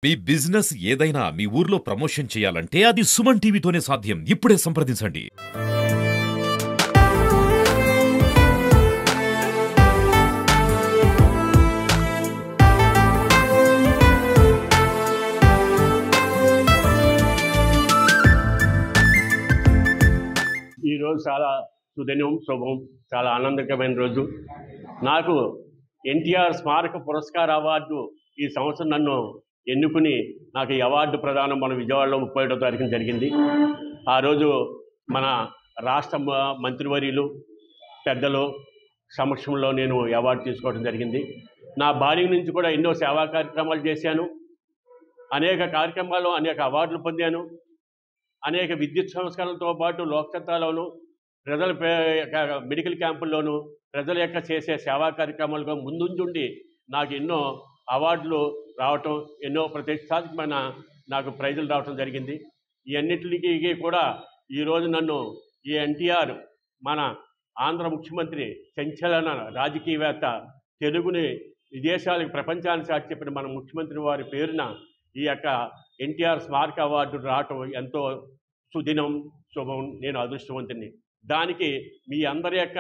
మీ business ఏదైనా మీ ఊర్లో promotion చేయాలంటే అది సుమన్ టీవీతోనే సాధ్యం. ఇప్పుడే సంప్రదించండి. ఈరోజు చాలా సుదినం శుభం, చాలా ఆనందకరమైన రోజు. నాకు ఎన్టీఆర్ స్మారక పురస్కార అవార్డు ఈ సంవత్సరం నన్ను ఎన్నుకుని నాకు ఈ అవార్డు ప్రదానం మన విజయవాడలో 31వ తారీఖున జరిగింది. ఆ రోజు మన రాష్ట్ర మంత్రివర్యులు పెద్దలు సమక్షంలో నేను అవార్డు తీసుకోవడం జరిగింది. నా బాల్యం నుంచి కూడా ఎన్నో సేవా కార్యక్రమాలు చేశాను. అనేక కార్యక్రమాల్లో అనేక అవార్డులు పొందాను. అనేక విద్యుత్ సంస్కరణలతో పాటు లోక్సత్తాలోను ప్రజల మెడికల్ క్యాంపుల్లోనూ ప్రజల యొక్క చేసే సేవా కార్యక్రమాలుగా ముందుండి నాకు ఎన్నో అవార్డులు రావటం, ఎన్నో ప్రతిష్టాత్మకమైన నాకు ప్రైజులు రావటం జరిగింది. ఈ అన్నింటికి కూడా ఈరోజు నన్ను ఈ ఎన్టీఆర్ మన ఆంధ్ర ముఖ్యమంత్రి, సంచలన రాజకీయవేత్త, తెలుగుని విదేశాలకు ప్రపంచానికి సాటి చెప్పిన మన ముఖ్యమంత్రి వారి పేరున ఈ యొక్క ఎన్టీఆర్ స్మారక అవార్డు రావటం ఎంతో సుదినం శుభం. నేను అదృష్టవంతుని. దానికి మీ అందరి యొక్క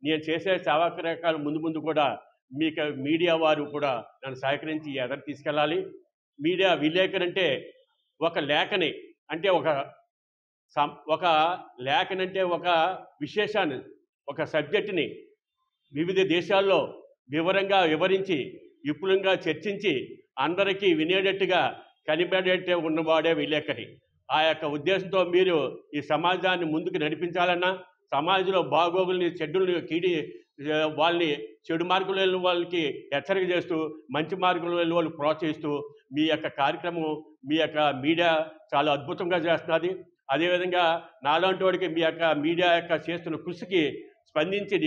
నేను చేసే సేవా కార్యక్రమాలు ముందు కూడా మీకు మీడియా వారు కూడా నన్ను సహకరించి ఎదరు తీసుకెళ్ళాలి. మీడియా విలేకరు అంటే ఒక లేఖని అంటే ఒక లేఖని అంటే ఒక విశేషాన్ని, ఒక సబ్జెక్టుని వివిధ దేశాల్లో వివరించి విపులంగా చర్చించి అందరికీ వినేటట్టుగా కనిపెట్టేట్టు ఉన్నవాడే విలేకరి. ఆ యొక్క ఉద్దేశంతో మీరు ఈ సమాజాన్ని ముందుకు నడిపించాలన్నా, సమాజంలో బాగోగుల్ని చెడ్డుల్ని వాళ్ళని చెడు మార్గంలో వెళ్ళిన వాళ్ళకి హెచ్చరిక చేస్తూ మంచి మార్గంలో వెళ్ళిన వాళ్ళు ప్రోత్సహిస్తూ మీ యొక్క కార్యక్రమం, మీ యొక్క మీడియా చాలా అద్భుతంగా చేస్తున్నది. అదేవిధంగా నాలాంటి వాడికి మీ యొక్క మీడియా యొక్క చేస్తున్న కృషికి స్పందించి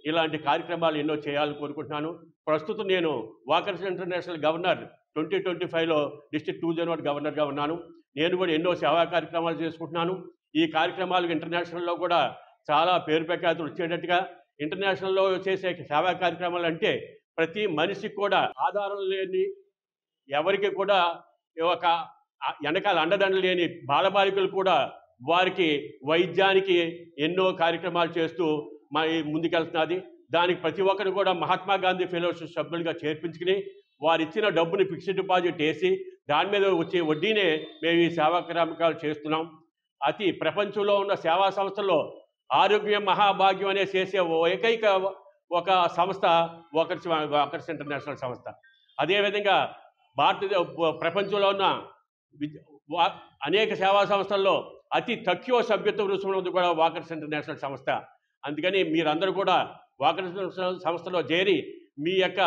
ఇలాంటి కార్యక్రమాలు ఎన్నో చేయాలని కోరుకుంటున్నాను. ప్రస్తుతం నేను వాకర్స్ ఇంటర్నేషనల్ గవర్నర్ 2025లో డిస్ట్రిక్ట్ 2 జోన్ గవర్నర్గా ఉన్నాను. నేను కూడా ఎన్నో సేవా కార్యక్రమాలు చేసుకుంటున్నాను. ఈ కార్యక్రమాలకు ఇంటర్నేషనల్లో కూడా చాలా పేరు ప్రఖ్యాతులు వచ్చేటట్టుగా, ఇంటర్నేషనల్లో చేసే సేవా కార్యక్రమాలు అంటే ప్రతి మనిషికి కూడా ఆధారం లేని, ఎవరికి కూడా ఒక వెనకాల అండదండ లేని బాలబాలికలు కూడా వారికి వైద్యానికి ఎన్నో కార్యక్రమాలు చేస్తూ ముందుకెళ్తున్నది. దానికి ప్రతి ఒక్కరు కూడా మహాత్మా గాంధీ ఫెలోషిప్ సభ్యులుగా చేర్పించుకుని వారు ఇచ్చిన డబ్బుని ఫిక్స్డ్ డిపాజిట్ వేసి దాని మీద వచ్చే వడ్డీనే మేము ఈ సేవా కార్యక్రమాలు చేస్తున్నాం. ప్రపంచంలో ఉన్న సేవా సంస్థల్లో ఆరోగ్యం మహాభాగ్యం అనే చేసే ఏకైక ఒక సంస్థ వాకర్స్ ఇంటర్నేషనల్ సంస్థ. అదేవిధంగా ప్రపంచంలో ఉన్న అనేక సేవా సంస్థల్లో అతి తక్కువ సభ్యత్వ రుసుము ఉన్నది కూడా వాకర్స్ ఇంటర్నేషనల్ సంస్థ. అందుకని మీరందరూ కూడా వాకర్స్ ఇంటర్నేషనల్ సంస్థలో చేరి మీ యొక్క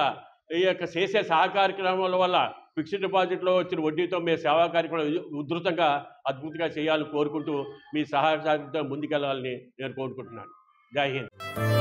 చేసే సహకార్యక్రమాల వల్ల ఫిక్స్డ్ డిపాజిట్లో వచ్చిన వడ్డీతో మీ సేవా కార్యక్రమాలు ఉధృతంగా అద్భుతంగా చేయాలని కోరుకుంటూ మీ సహకారంతో ముందుకెళ్ళాలని నేను కోరుకుంటున్నాను. జై హింద్.